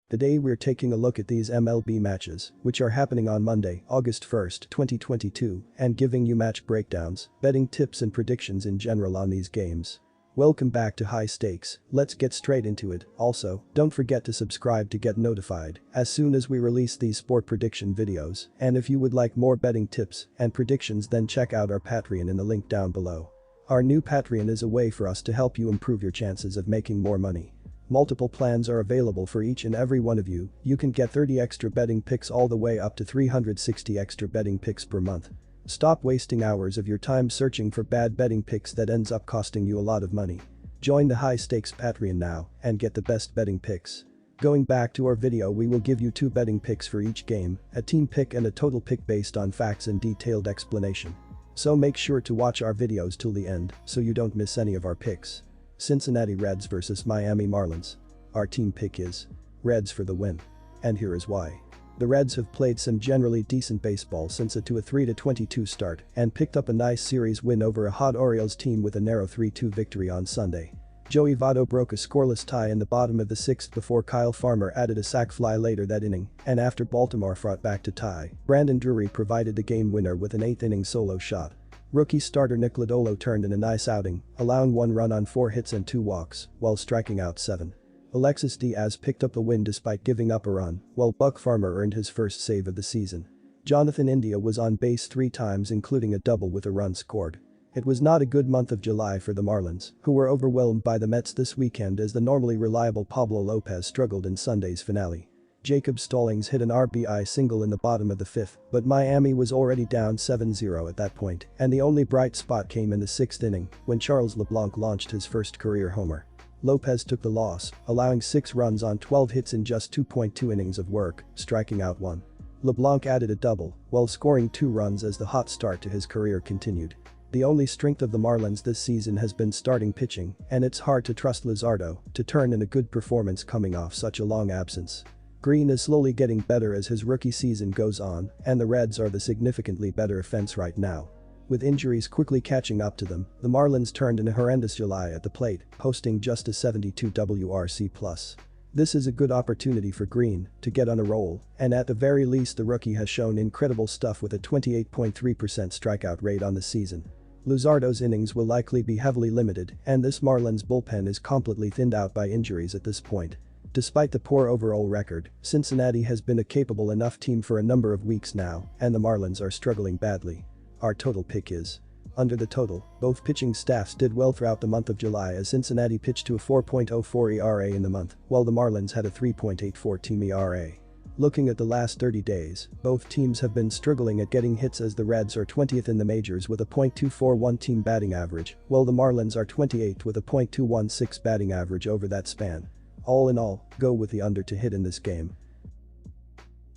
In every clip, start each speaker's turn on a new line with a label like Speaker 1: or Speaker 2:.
Speaker 1: Today we're taking a look at these MLB matches, which are happening on Monday, August 1st, 2022, and giving you match breakdowns, betting tips and predictions in general on these games. Welcome back to High Stakes, let's get straight into it. Also, don't forget to subscribe to get notified as soon as we release these sport prediction videos, and if you would like more betting tips and predictions, then check out our Patreon in the link down below. Our new Patreon is a way for us to help you improve your chances of making more money. Multiple plans are available for each and every one of you. You can get 30 extra betting picks all the way up to 360 extra betting picks per month. Stop wasting hours of your time searching for bad betting picks that ends up costing you a lot of money. Join the High Stakes Patreon now and get the best betting picks. Going back to our video, we will give you 2 betting picks for each game, a team pick and a total pick based on facts and detailed explanation. So make sure to watch our videos till the end so you don't miss any of our picks. Cincinnati Reds vs Miami Marlins. Our team pick is Reds for the win. And here is why. The Reds have played some generally decent baseball since a 3-22 start and picked up a nice series win over a hot Orioles team with a narrow 3-2 victory on Sunday. Joey Votto broke a scoreless tie in the bottom of the 6th before Kyle Farmer added a sac fly later that inning, and after Baltimore fought back to tie, Brandon Drury provided the game winner with an 8th inning solo shot. Rookie starter Nick Lodolo turned in a nice outing, allowing 1 run on 4 hits and 2 walks, while striking out 7. Alexis Diaz picked up the win despite giving up a run, while Buck Farmer earned his first save of the season. Jonathan India was on base 3 times, including a double with a run scored. It was not a good month of July for the Marlins, who were overwhelmed by the Mets this weekend as the normally reliable Pablo Lopez struggled in Sunday's finale. Jacob Stallings hit an RBI single in the bottom of the 5th, but Miami was already down 7-0 at that point, and the only bright spot came in the 6th inning when Charles LeBlanc launched his first career homer. Lopez took the loss, allowing 6 runs on 12 hits in just 2.2 innings of work, striking out 1. LeBlanc added a double, while scoring 2 runs as the hot start to his career continued. The only strength of the Marlins this season has been starting pitching, and it's hard to trust Luzardo to turn in a good performance coming off such a long absence. Green is slowly getting better as his rookie season goes on, and the Reds are the significantly better offense right now. With injuries quickly catching up to them, the Marlins turned in a horrendous July at the plate, posting just a 72 WRC+. This is a good opportunity for Green to get on a roll, and at the very least the rookie has shown incredible stuff with a 28.3% strikeout rate on the season. Luzardo's innings will likely be heavily limited, and this Marlins bullpen is completely thinned out by injuries at this point. Despite the poor overall record, Cincinnati has been a capable enough team for a number of weeks now, and the Marlins are struggling badly. Our total pick is under the total. Both pitching staffs did well throughout the month of July as Cincinnati pitched to a 4.04 ERA in the month, while the Marlins had a 3.84 team ERA. Looking at the last 30 days, both teams have been struggling at getting hits as the Reds are 20th in the majors with a .241 team batting average, while the Marlins are 28th with a .216 batting average over that span. All in all, go with the under to hit in this game.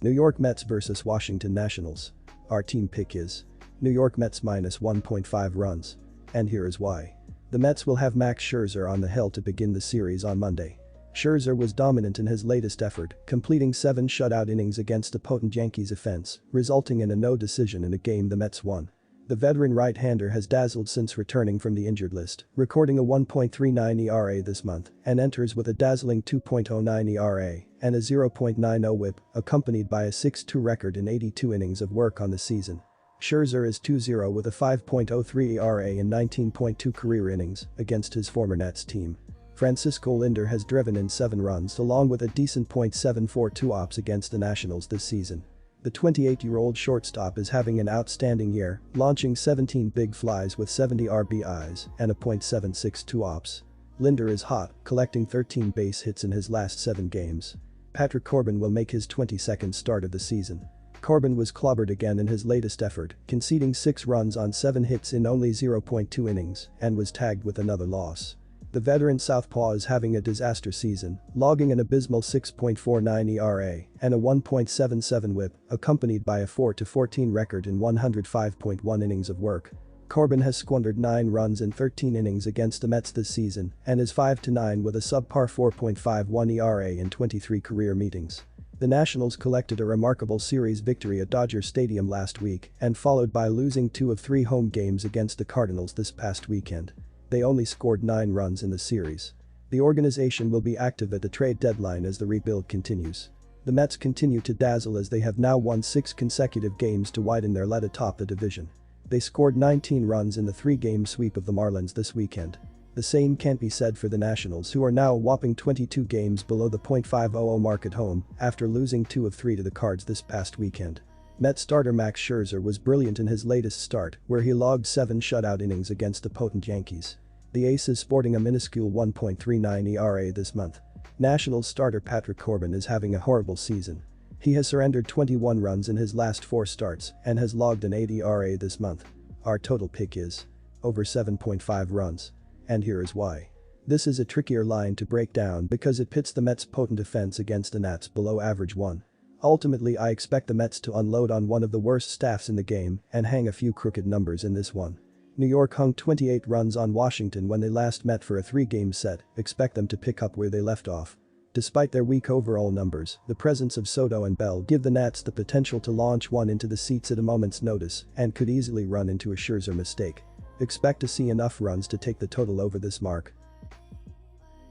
Speaker 1: New York Mets vs Washington Nationals. Our team pick is New York Mets minus 1.5 runs. And here is why. The Mets will have Max Scherzer on the hill to begin the series on Monday. Scherzer was dominant in his latest effort, completing 7 shutout innings against a potent Yankees offense, resulting in a no decision in a game the Mets won. The veteran right-hander has dazzled since returning from the injured list, recording a 1.39 ERA this month, and enters with a dazzling 2.09 ERA and a 0.90 WHIP, accompanied by a 6-2 record in 82 innings of work on the season. Scherzer is 2-0 with a 5.03 ERA in 19.2 career innings against his former Nats team. Francisco Lindor has driven in 7 runs along with a decent .742 OPS against the Nationals this season. The 28-year-old shortstop is having an outstanding year, launching 17 big flies with 70 RBIs and a .762 OPS. Lindor is hot, collecting 13 base hits in his last 7 games. Patrick Corbin will make his 22nd start of the season. Corbin was clobbered again in his latest effort, conceding 6 runs on 7 hits in only 0.2 innings and was tagged with another loss. The veteran southpaw is having a disaster season, logging an abysmal 6.49 ERA and a 1.77 WHIP, accompanied by a 4-14 record in 105.1 innings of work. Corbin has squandered 9 runs in 13 innings against the Mets this season and is 5-9 with a subpar 4.51 ERA in 23 career meetings. The Nationals collected a remarkable series victory at Dodger Stadium last week and followed by losing 2 of 3 home games against the Cardinals this past weekend. They only scored 9 runs in the series. The organization will be active at the trade deadline as the rebuild continues. The Mets continue to dazzle as they have now won 6 consecutive games to widen their lead atop the division. They scored 19 runs in the 3-game sweep of the Marlins this weekend. The same can't be said for the Nationals, who are now a whopping 22 games below the .500 mark at home after losing 2 of 3 to the Cards this past weekend. Mets starter Max Scherzer was brilliant in his latest start, where he logged 7 shutout innings against the potent Yankees. The ace is sporting a minuscule 1.39 ERA this month. Nationals starter Patrick Corbin is having a horrible season. He has surrendered 21 runs in his last 4 starts and has logged an 8 ERA this month. Our total pick is over 7.5 runs. And here is why. This is a trickier line to break down because it pits the Mets' potent defense against the Nats' below average one. Ultimately, I expect the Mets to unload on one of the worst staffs in the game and hang a few crooked numbers in this one. New York hung 28 runs on Washington when they last met for a 3-game set. Expect them to pick up where they left off. Despite their weak overall numbers, the presence of Soto and Bell give the Nats the potential to launch one into the seats at a moment's notice and could easily run into a Scherzer mistake. Expect to see enough runs to take the total over this mark.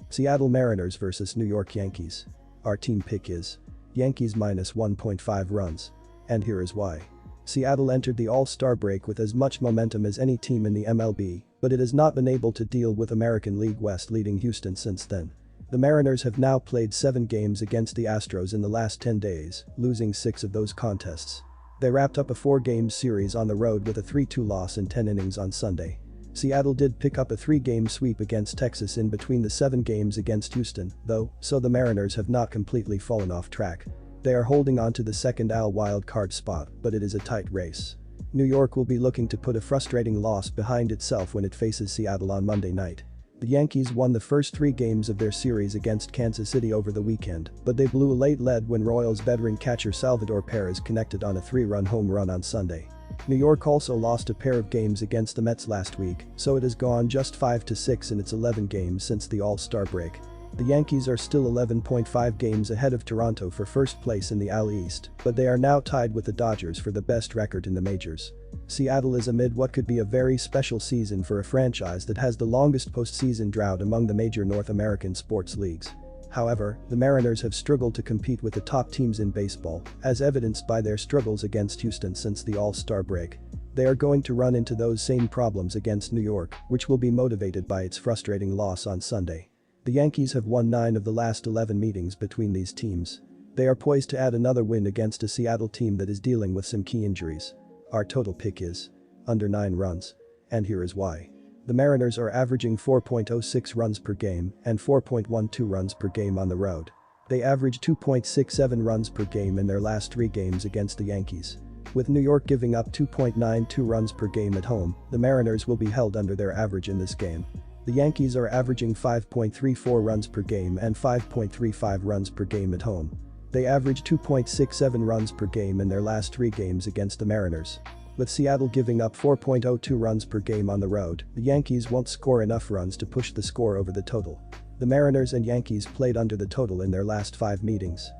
Speaker 1: Seattle Mariners vs New York Yankees. Our team pick is Yankees minus 1.5 runs. And here is why. Seattle entered the All-Star break with as much momentum as any team in the MLB, but it has not been able to deal with American League West leading Houston since then. The Mariners have now played 7 games against the Astros in the last 10 days, losing 6 of those contests. They wrapped up a 4-game series on the road with a 3-2 loss in 10 innings on Sunday. Seattle did pick up a 3-game sweep against Texas in between the 7 games against Houston, though, so the Mariners have not completely fallen off track. They are holding on to the second AL wild card spot, but it is a tight race. New York will be looking to put a frustrating loss behind itself when it faces Seattle on Monday night. The Yankees won the first 3 games of their series against Kansas City over the weekend, but they blew a late lead when Royals veteran catcher Salvador Perez connected on a 3-run home run on Sunday. New York also lost a pair of games against the Mets last week, so it has gone just 5-6 in its 11 games since the All-Star break. The Yankees are still 11.5 games ahead of Toronto for first place in the AL East, but they are now tied with the Dodgers for the best record in the majors. Seattle is amid what could be a very special season for a franchise that has the longest postseason drought among the major North American sports leagues. However, the Mariners have struggled to compete with the top teams in baseball, as evidenced by their struggles against Houston since the All-Star break. They are going to run into those same problems against New York, which will be motivated by its frustrating loss on Sunday. The Yankees have won 9 of the last 11 meetings between these teams. They are poised to add another win against a Seattle team that is dealing with some key injuries. Our total pick is under 9 runs. And here is why. The Mariners are averaging 4.06 runs per game and 4.12 runs per game on the road. They average 2.67 runs per game in their last 3 games against the Yankees. With New York giving up 2.92 runs per game at home, the Mariners will be held under their average in this game. The Yankees are averaging 5.34 runs per game and 5.35 runs per game at home. They average 2.67 runs per game in their last 3 games against the Mariners. With Seattle giving up 4.02 runs per game on the road, the Yankees won't score enough runs to push the score over the total. The Mariners and Yankees played under the total in their last 5 meetings.